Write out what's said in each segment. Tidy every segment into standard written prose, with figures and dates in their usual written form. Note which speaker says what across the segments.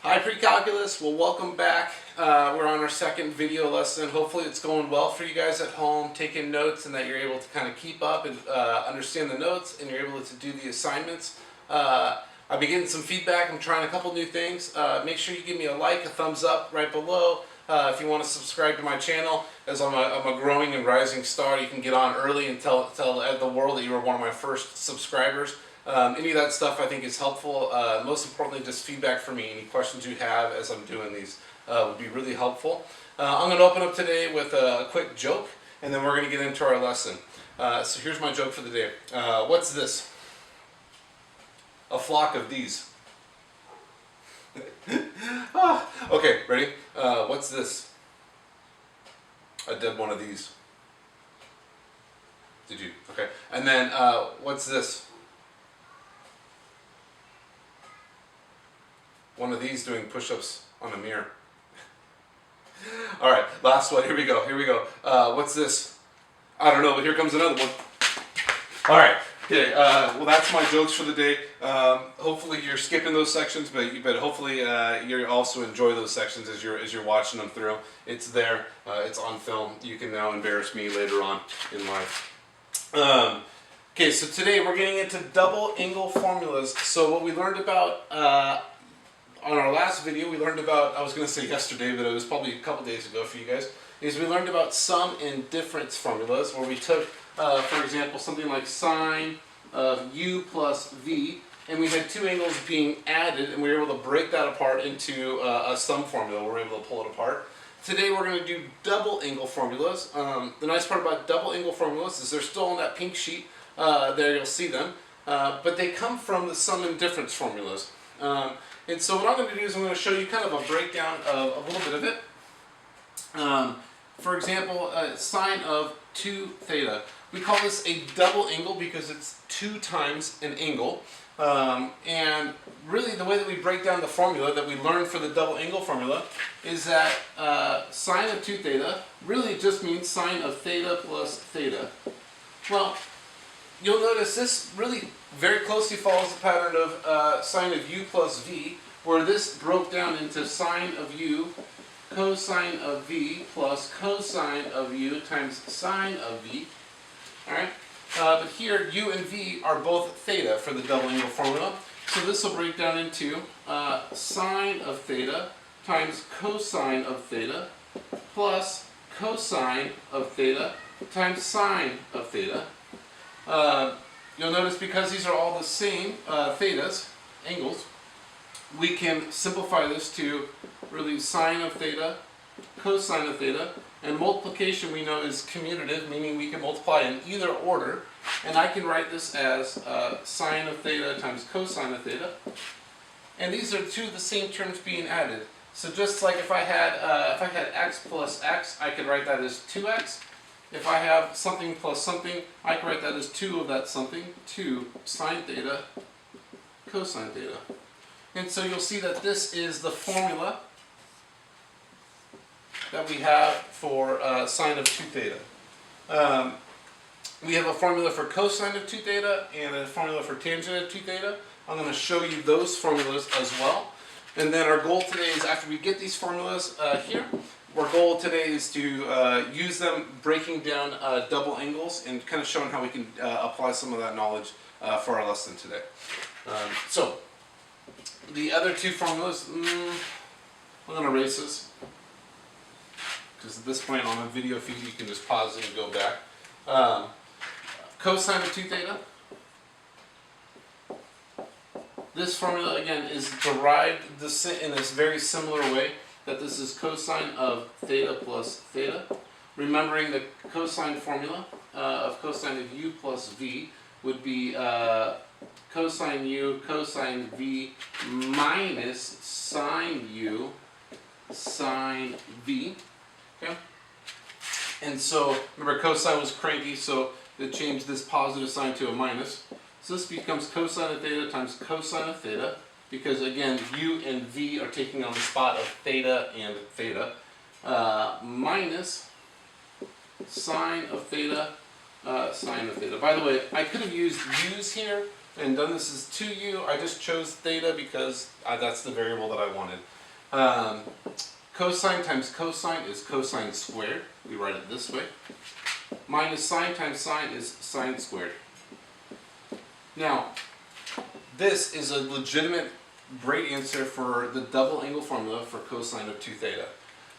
Speaker 1: Hi pre-calculus, well welcome back. We're on our second video lesson. Hopefully it's going well for you guys at home, taking notes, and that you're able to kind of keep up and understand the notes, and you're able to do the assignments. I've been getting some feedback. I'm trying a couple new things. Make sure you give me a like, a thumbs up right below. If you want to subscribe to my channel, as I'm a growing and rising star, you can get on early and tell the world that you were one of my first subscribers. Any of that stuff I think is helpful. Most importantly, just feedback for me. Any questions you have as I'm doing these would be really helpful. I'm going to open up today with a quick joke, and then we're going to get into our lesson. So here's my joke for the day. What's this? A flock of these. Okay, ready? What's this? A dead one of these. Did you? Okay. And then what's this? One of these doing push-ups on a mirror. Alright, last one. Here we go. What's this? I don't know, but here comes another one. Alright, okay, well that's my jokes for the day. Hopefully you're skipping those sections, but hopefully you also enjoy those sections as you're watching them through. It's there. It's on film. You can now embarrass me later on in life. Okay, so today we're getting into double angle formulas. So what we learned about on our last video, we learned about, I was going to say yesterday, but it was probably a couple days ago for you guys, is we learned about sum and difference formulas, where we took, for example, something like sine of u plus v, and we had two angles being added, and we were able to break that apart into a sum formula. We were able to pull it apart. Today we're going to do double angle formulas. The nice part about double angle formulas is they're still on that pink sheet. There you'll see them, but they come from the sum and difference formulas. And so what I'm going to do is I'm going to show you kind of a breakdown of a little bit of it. For example, sine of 2 theta. We call this a double angle because it's 2 times an angle. And really the way that we break down the formula that we learned for the double angle formula is that sine of 2 theta really just means sine of theta plus theta. Well, you'll notice this really very closely follows the pattern of sine of u plus v, where this broke down into sine of u cosine of v plus cosine of u times sine of v. Alright? But here u and v are both theta for the double angle formula. So this will break down into sine of theta times cosine of theta plus cosine of theta times sine of theta. You'll notice because these are all the same thetas, angles, we can simplify this to really sine of theta, cosine of theta, and multiplication we know is commutative, meaning we can multiply in either order, and I can write this as sine of theta times cosine of theta, and these are two of the same terms being added. So just like if I had x plus x, I could write that as 2x. If I have something plus something, I can write that as 2 of that something, 2 sine theta, cosine theta. And so you'll see that this is the formula that we have for sine of 2 theta. We have a formula for cosine of 2 theta and a formula for tangent of 2 theta. I'm going to show you those formulas as well. And then our goal today is, after we get these formulas here, our goal today is to use them breaking down double angles and kind of showing how we can apply some of that knowledge for our lesson today. So, the other two formulas, I'm going to erase this, because at this point on a video feed you can just pause it and go back. Cosine of 2 theta. This formula again is derived in this very similar way, that this is cosine of theta plus theta. Remembering the cosine formula of cosine of u plus v would be cosine u cosine v minus sine u sine v. Okay? And so remember, cosine was cranky, so it changed this positive sign to a minus. So this becomes cosine of theta times cosine of theta, because again u and v are taking on the spot of theta and theta, minus sine of theta, sine of theta. By the way, I could have used u's here, And then this is 2u. I just chose theta because that's the variable that I wanted. Cosine times cosine is cosine squared. We write it this way. Minus sine times sine is sine squared. Now, this is a legitimate great answer for the double angle formula for cosine of 2 theta.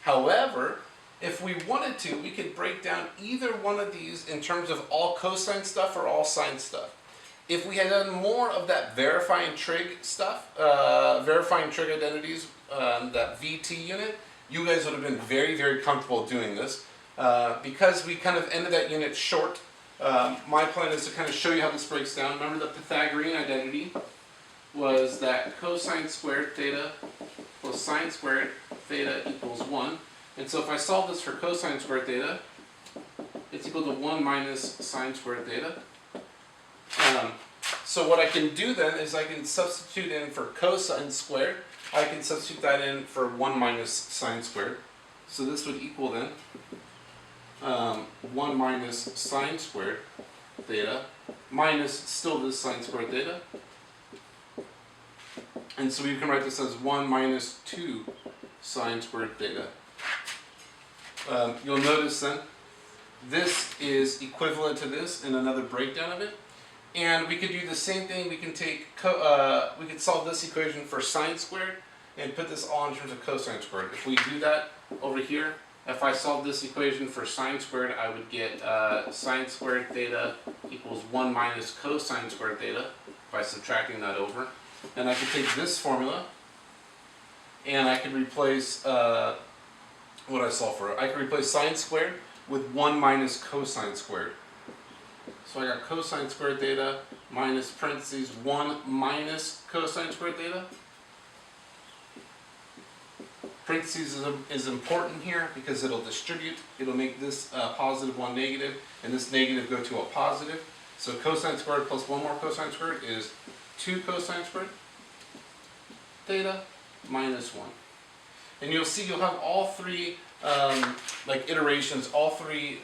Speaker 1: However, if we wanted to, we could break down either one of these in terms of all cosine stuff or all sine stuff. If we had done more of that verifying trig stuff, verifying trig identities, that VT unit, you guys would have been very, very comfortable doing this. Because we kind of ended that unit short, my plan is to kind of show you how this breaks down. Remember the Pythagorean identity was that cosine squared theta plus sine squared theta equals 1. And so if I solve this for cosine squared theta, it's equal to 1 minus sine squared theta. So what I can do then is I can substitute in for cosine squared. I can substitute that in for 1 minus sine squared. So this would equal then 1 minus sine squared theta minus still this sine squared theta. And so we can write this as 1 minus 2 sine squared theta. You'll notice then this is equivalent to this in another breakdown of it. And we could do the same thing. We can take we could solve this equation for sine squared and put this all in terms of cosine squared. If we do that over here, if I solve this equation for sine squared, I would get sine squared theta equals 1 minus cosine squared theta by subtracting that over. And I could take this formula and I could replace what I solved for. I could replace sine squared with 1 minus cosine squared. So I got cosine squared theta minus parentheses 1 minus cosine squared theta. Parentheses is important here because it'll distribute. It'll make this positive 1 negative and this negative go to a positive. So cosine squared plus 1 more cosine squared is 2 cosine squared theta minus 1. And you'll see you'll have all three like iterations, all three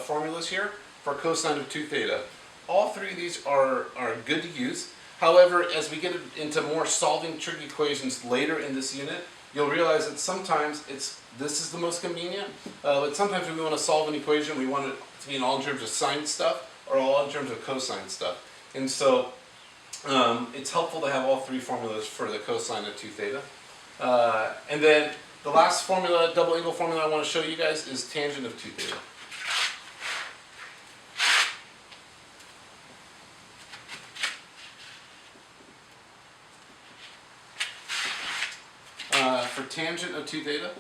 Speaker 1: formulas here for cosine of 2 theta. All three of these are good to use. However, as we get into more solving trig equations later in this unit, you'll realize that sometimes this is the most convenient, but sometimes when we want to solve an equation, we want it to be in all in terms of sine stuff or all in terms of cosine stuff. And so it's helpful to have all three formulas for the cosine of 2 theta. And then the last formula, double angle formula I want to show you guys is tangent of 2 theta. For tangent of 2 theta,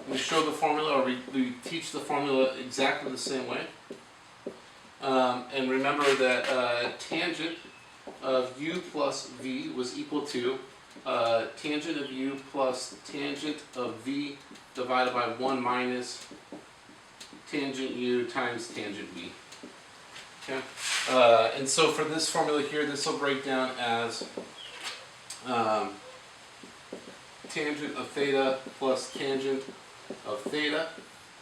Speaker 1: we show the formula, or we teach the formula exactly the same way. And remember that tangent of u plus v was equal to tangent of u plus tangent of v divided by 1 minus tangent u times tangent v. Okay? And so for this formula here, this will break down as tangent of theta plus tangent of theta,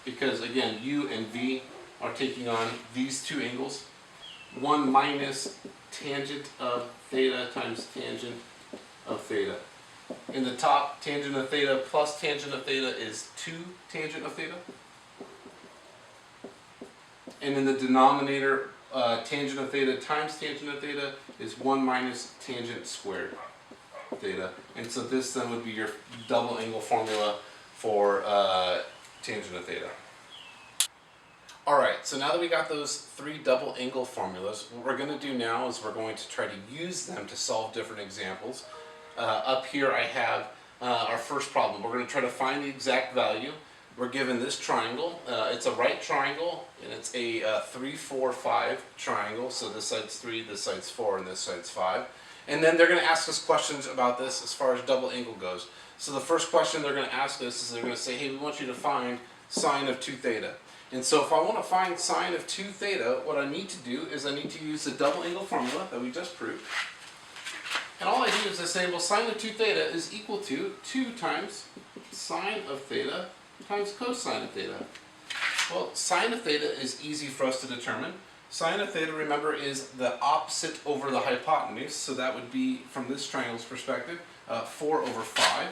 Speaker 1: because again u and v are taking on these two angles. 1 minus tangent of theta times tangent of theta. In the top, tangent of theta plus tangent of theta is 2 tangent of theta. And in the denominator, tangent of theta times tangent of theta is 1 minus tangent squared theta. And so this then would be your double angle formula for tangent of theta. Alright, so now that we got those three double angle formulas, what we're going to do now is we're going to try to use them to solve different examples. Up here I have our first problem. We're going to try to find the exact value. We're given this triangle. It's a right triangle, and it's a 3, 4, 5 triangle. So this side's 3, this side's 4, and this side's 5. And then they're going to ask us questions about this as far as double angle goes. So the first question they're going to ask us is they're going to say, hey, we want you to find sine of 2 theta. And so if I want to find sine of 2 theta, what I need to do is I need to use the double angle formula that we just proved. And all I do is I say, well, sine of 2 theta is equal to 2 times sine of theta times cosine of theta. Well, sine of theta is easy for us to determine. Sine of theta, remember, is the opposite over the hypotenuse, so that would be, from this triangle's perspective, 4 over 5.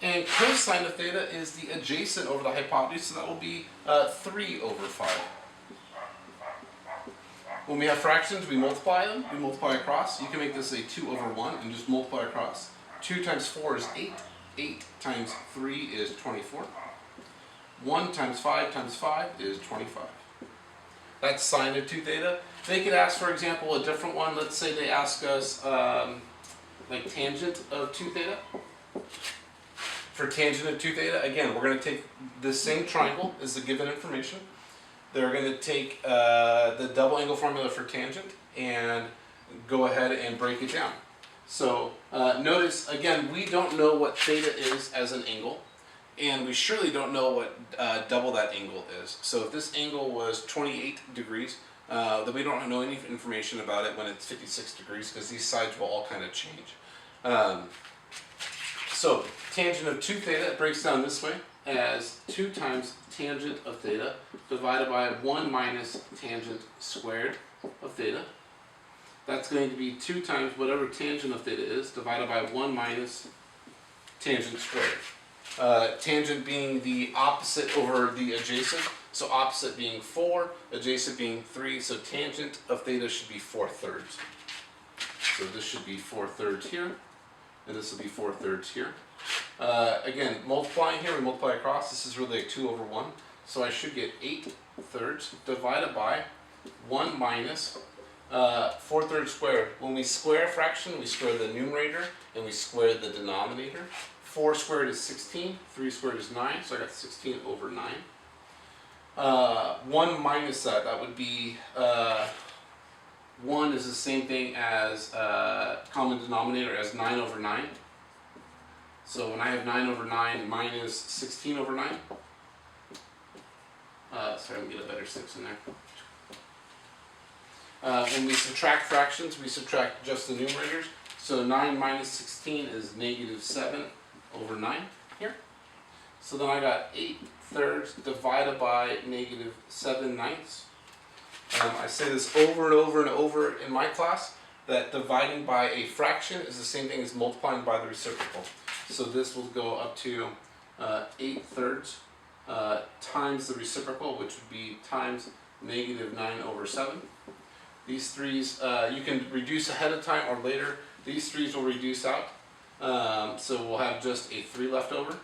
Speaker 1: And cosine of theta is the adjacent over the hypotenuse, so that will be 3 over 5. When we have fractions, we multiply them, we multiply across. You can make this a 2 over 1 and just multiply across. 2 times 4 is 8. 8 times 3 is 24. 1 times 5 is 25. That's sine of 2 theta. They could ask, for example, a different one. Let's say they ask us like tangent of 2 theta. For tangent of 2 theta, again, we're going to take the same triangle as the given information. They're going to take the double angle formula for tangent and go ahead and break it down. So notice, again, we don't know what theta is as an angle, and we surely don't know what double that angle is. So if this angle was 28 degrees, then we don't know any information about it when it's 56 degrees, because these sides will all kind of change. So tangent of 2 theta breaks down this way as 2 times tangent of theta divided by 1 minus tangent squared of theta. That's going to be 2 times whatever tangent of theta is divided by 1 minus tangent squared. Tangent being the opposite over the adjacent, so opposite being 4, adjacent being 3, so tangent of theta should be 4/3. So this should be 4/3 here, and this will be 4/3 here. Again, multiplying here, we multiply across, this is really a 2 over 1, so I should get 8/3 divided by 1 minus 4/3 squared. When we square a fraction, we square the numerator and we square the denominator. 4 squared is 16, 3 squared is 9, so I got 16 over 9. 1 minus that would be 1 is the same thing as common denominator as 9 over 9. So when I have 9 over 9 minus 16 over 9, sorry, I'm going to get a better 6 in there. When we subtract fractions, we subtract just the numerators. So 9 minus 16 is negative 7 over 9 here. So then I got 8/3 divided by negative 7/9. I say this over and over and over in my class, that dividing by a fraction is the same thing as multiplying by the reciprocal. So this will go up to 8/3 times the reciprocal, which would be times negative 9 over 7. These threes, you can reduce ahead of time or later. These threes will reduce out. So we'll have just a 3 left over.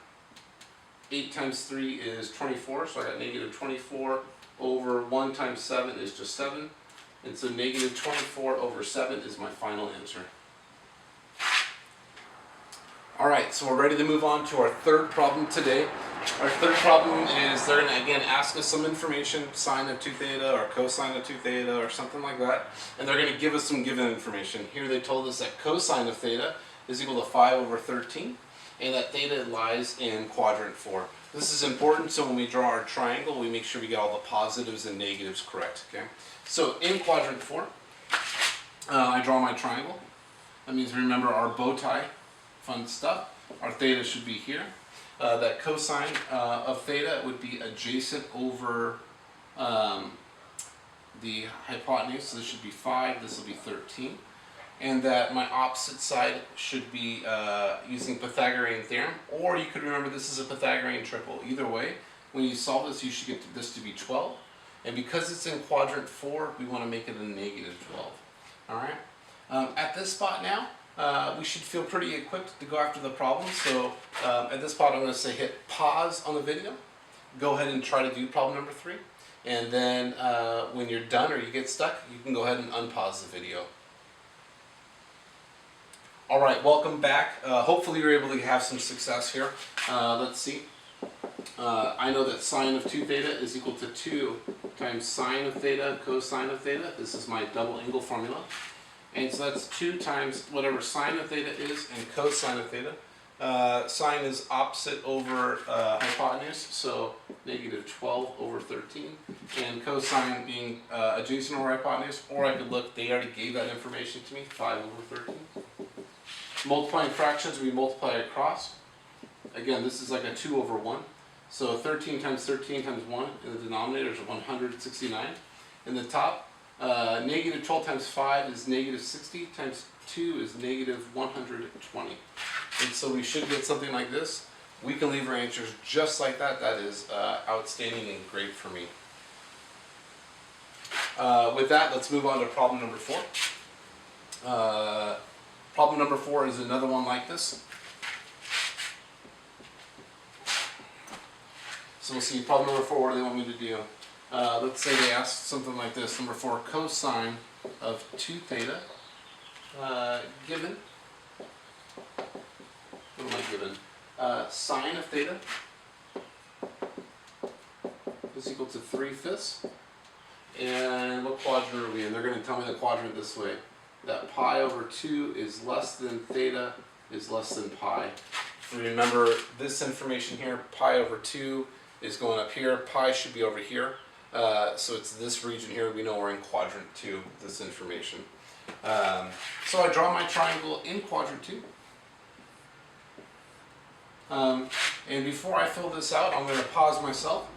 Speaker 1: 8 times 3 is 24, so I got negative 24 over 1 times 7 is just 7. And so negative 24 over 7 is my final answer. Alright, so we're ready to move on to our third problem today. Our third problem is they're going to again ask us some information, sine of 2 theta or cosine of 2 theta or something like that. And they're going to give us some given information. Here they told us that cosine of theta is equal to 5 over 13 and that theta lies in quadrant 4. This is important, so when we draw our triangle, we make sure we get all the positives and negatives correct. Okay. So in quadrant 4, I draw my triangle. That means remember our bow tie, fun stuff. Our theta should be here. That cosine of theta would be adjacent over the hypotenuse, so this should be 5, this will be 13. And that my opposite side should be using Pythagorean theorem, or you could remember this is a Pythagorean triple. Either way, when you solve this, you should get this to be 12. And because it's in quadrant 4, we want to make it a negative 12. Alright? At this spot now, we should feel pretty equipped to go after the problem. So at this spot, I'm going to say hit pause on the video. Go ahead and try to do problem number 3. And then when you're done or you get stuck, you can go ahead and unpause the video. Alright, welcome back. Hopefully you're able to have some success here. Let's see. I know that sine of 2 theta is equal to 2 times sine of theta cosine of theta. This is my double angle formula. And so that's 2 times whatever sine of theta is and cosine of theta. Sine is opposite over hypotenuse, so negative 12 over 13. And cosine being adjacent over hypotenuse, or I could look, they already gave that information to me, 5 over 13. Multiplying fractions, we multiply across. Again, this is like a 2 over 1. So 13 times 13 times 1 in the denominator is 169. In the top, negative 12 times 5 is negative 60, times 2 is negative 120. And so we should get something like this. We can leave our answers just like that. That is outstanding and great for me. With that, let's move on to problem number 4. Problem number 4 is another one like this. So we'll see, problem number 4, what do they want me to do? Let's say they ask something like this. Number 4, cosine of 2 theta given. What am I given? Sine of theta is equal to 3/5. And what quadrant are we in? They're going to tell me the quadrant this way. That pi over 2 is less than theta is less than pi. Remember this information here, pi over 2 is going up here, pi should be over here. So it's this region here. We know we're in quadrant 2, this information. So I draw my triangle in quadrant 2. And before I fill this out, I'm going to pause myself.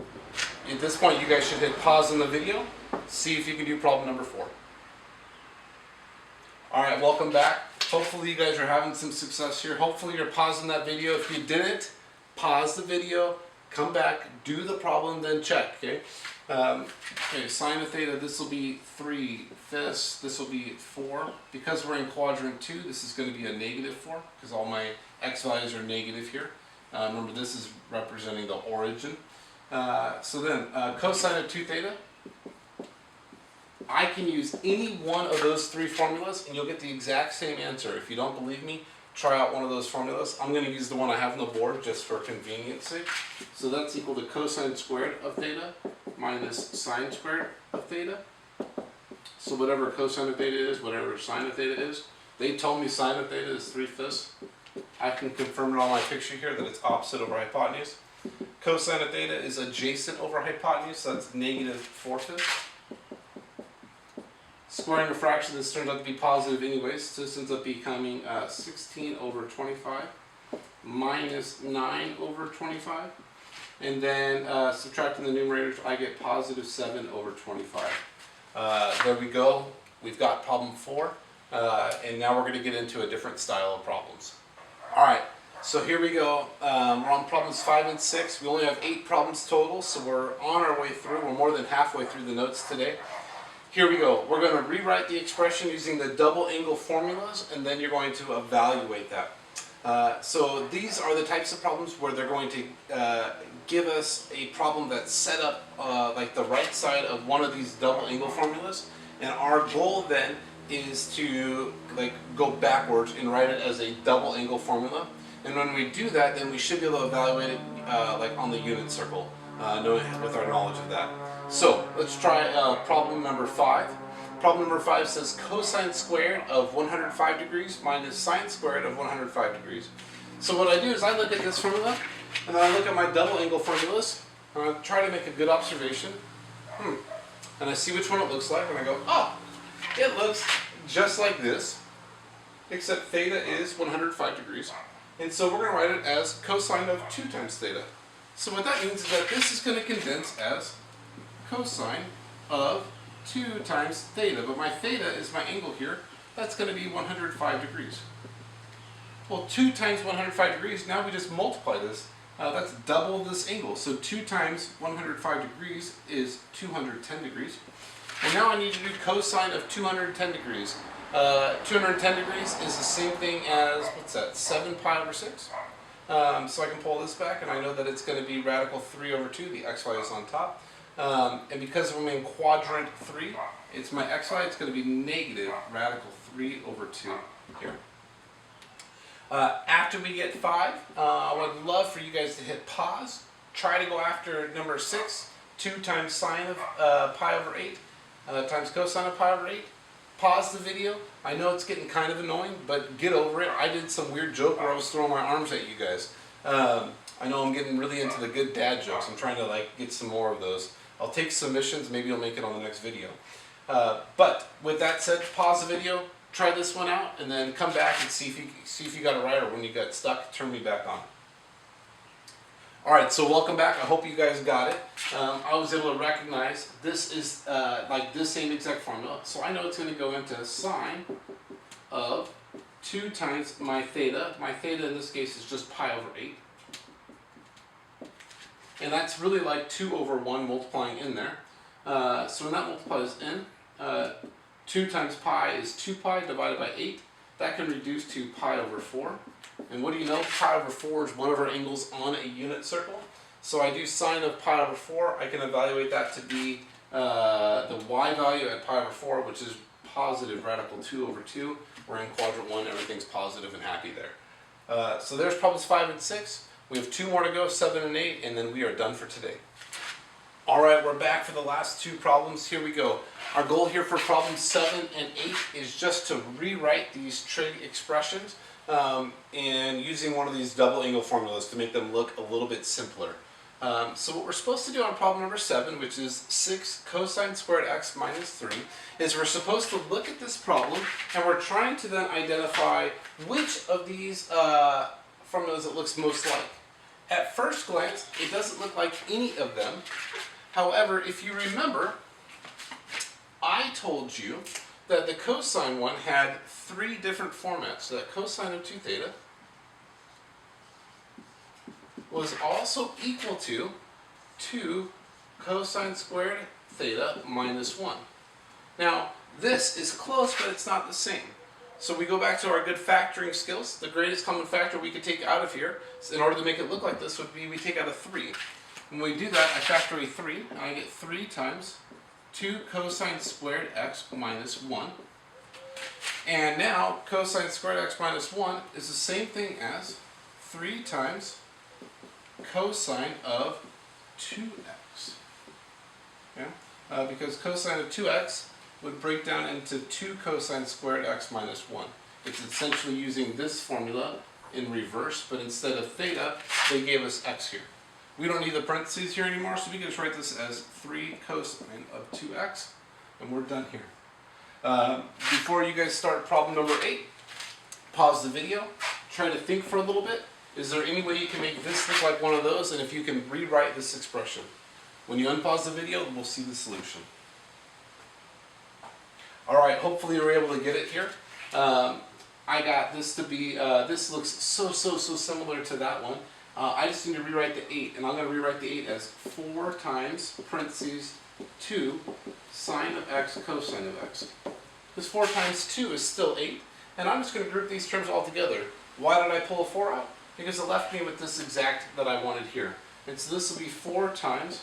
Speaker 1: At this point, you guys should hit pause in the video. See if you can do problem number 4. Alright, welcome back. Hopefully you guys are having some success here. Hopefully you're pausing that video. If you didn't, pause the video, come back, do the problem, then check, okay? Okay, sine of theta, this will be 3/5, this will be 4. Because we're in quadrant 2, this is going to be a negative 4, because all my x values are negative here. Remember, this is representing the origin. So then, cosine of 2 theta, I can use any one of those 3 formulas and you'll get the exact same answer. If you don't believe me, try out one of those formulas. I'm going to use the one I have on the board just for convenience sake. So that's equal to cosine squared of theta minus sine squared of theta. So whatever cosine of theta is, whatever sine of theta is, they told me sine of theta is 3/5. I can confirm it on my picture here that it's opposite over hypotenuse. Cosine of theta is adjacent over hypotenuse, so that's negative 4/5. Squaring a fraction, this turns out to be positive anyways, so this ends up becoming 16 over 25 minus 9 over 25. And then subtracting the numerators, I get positive 7 over 25. There we go. We've got problem 4. And now we're going to get into a different style of problems. Alright, so here we go. We're on problems 5 and 6. We only have 8 problems total, so we're on our way through. We're more than halfway through the notes today. Here we go. We're going to rewrite the expression using the double angle formulas, and then you're going to evaluate that. So these are the types of problems where they're going to give us a problem that's set up like the right side of one of these double angle formulas, and our goal then is to go backwards and write it as a double angle formula. And when we do that, then we should be able to evaluate it like on the unit circle, with our knowledge of that. So let's try problem number 5. Problem number 5 says cosine squared of 105 degrees minus sine squared of 105 degrees. So what I do is I look at this formula, and then I look at my double angle formulas, and I try to make a good observation. And I see which one it looks like, and I go, oh, it looks just like this, except theta is 105 degrees. And so we're going to write it as cosine of 2 times theta. So what that means is that this is going to condense as cosine of 2 times theta. But my theta is my angle here. That's going to be 105 degrees. Well, 2 times 105 degrees, now we just multiply this. That's double this angle. So 2 times 105 degrees is 210 degrees. And now I need to do cosine of 210 degrees. 210 degrees is the same thing as, what's that, 7 pi over 6? So I can pull this back, and I know that it's going to be radical 3 over 2, the x value is on top. And because I'm in quadrant 3, it's my x value, it's going to be negative radical 3 over 2 here. After we get 5, I would love for you guys to hit pause. Try to go after number 6, 2 times sine of pi over 8 times cosine of pi over 8. Pause the video. I know it's getting kind of annoying, but get over it. I did some weird joke where I was throwing my arms at you guys. I know I'm getting really into the good dad jokes. I'm trying to get some more of those. I'll take submissions. Maybe I'll make it on the next video. But with that said, pause the video, try this one out, and then come back and see if you got it right, or when you got stuck, turn me back on. All right, so welcome back. I hope you guys got it. I was able to recognize this is like this same exact formula. So I know it's going to go into sine of 2 times my theta. My theta in this case is just pi over 8. And that's really like 2 over 1 multiplying in there. So when that multiplies in, 2 times pi is 2 pi divided by 8. That can reduce to pi over 4. And what do you know? Pi over 4 is one of our angles on a unit circle. So I do sine of pi over 4. I can evaluate that to be the y value at pi over 4, which is positive radical 2 over 2. We're in quadrant 1. Everything's positive and happy there. So there's problems 5 and 6. We have 2 more to go, 7 and 8, and then we are done for today. All right, we're back for the last 2 problems. Here we go. Our goal here for problems 7 and 8 is just to rewrite these trig expressions and using one of these double angle formulas to make them look a little bit simpler. So what we're supposed to do on problem number 7, which is 6 cosine squared x minus 3, is we're supposed to look at this problem and we're trying to then identify which of these formulas it looks most like. At first glance, it doesn't look like any of them. However, if you remember, I told you that the cosine one had 3 different formats. So that cosine of 2 theta was also equal to 2 cosine squared theta minus 1. Now, this is close, but it's not the same. So we go back to our good factoring skills. The greatest common factor we could take out of here, in order to make it look like this, would be we take out a 3. When we do that, I factor a 3, and I get 3 times 2 cosine squared x minus 1. And now, cosine squared x minus 1 is the same thing as 3 times cosine of 2x. Okay? Because cosine of 2x would break down into 2 cosine squared x minus 1. It's essentially using this formula in reverse, but instead of theta, they gave us x here. We don't need the parentheses here anymore, so we can just write this as 3 cosine of 2x, and we're done here. Before you guys start problem number 8, pause the video, try to think for a little bit. Is there any way you can make this look like one of those, and if you can rewrite this expression? When you unpause the video, we'll see the solution. Alright, hopefully you were able to get it here. I got this to be, this looks so similar to that one. I just need to rewrite the 8, and I'm going to rewrite the 8 as 4 times, parentheses, 2 sine of x cosine of x. This 4 times 2 is still 8, and I'm just going to group these terms all together. Why did I pull a 4 out? Because it left me with this exact that I wanted here. And so this will be 4 times,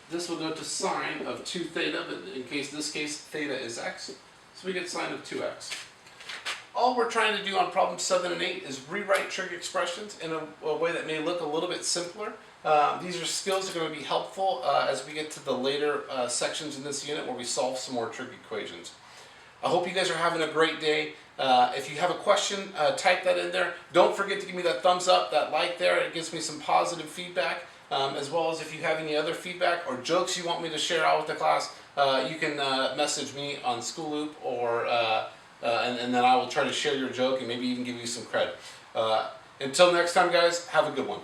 Speaker 1: this will go to sine of 2 theta, but in this case, theta is x, so we get sine of 2x. All we're trying to do on problem 7 and 8 is rewrite trig expressions in a way that may look a little bit simpler. These are skills that are going to be helpful as we get to the later sections in this unit where we solve some more trig equations. I hope you guys are having a great day. If you have a question, type that in there. Don't forget to give me that thumbs up, that like there. It gives me some positive feedback. As well as if you have any other feedback or jokes you want me to share out with the class, you can message me on School Loop or and then I will try to share your joke and maybe even give you some credit. Until next time, guys, have a good one.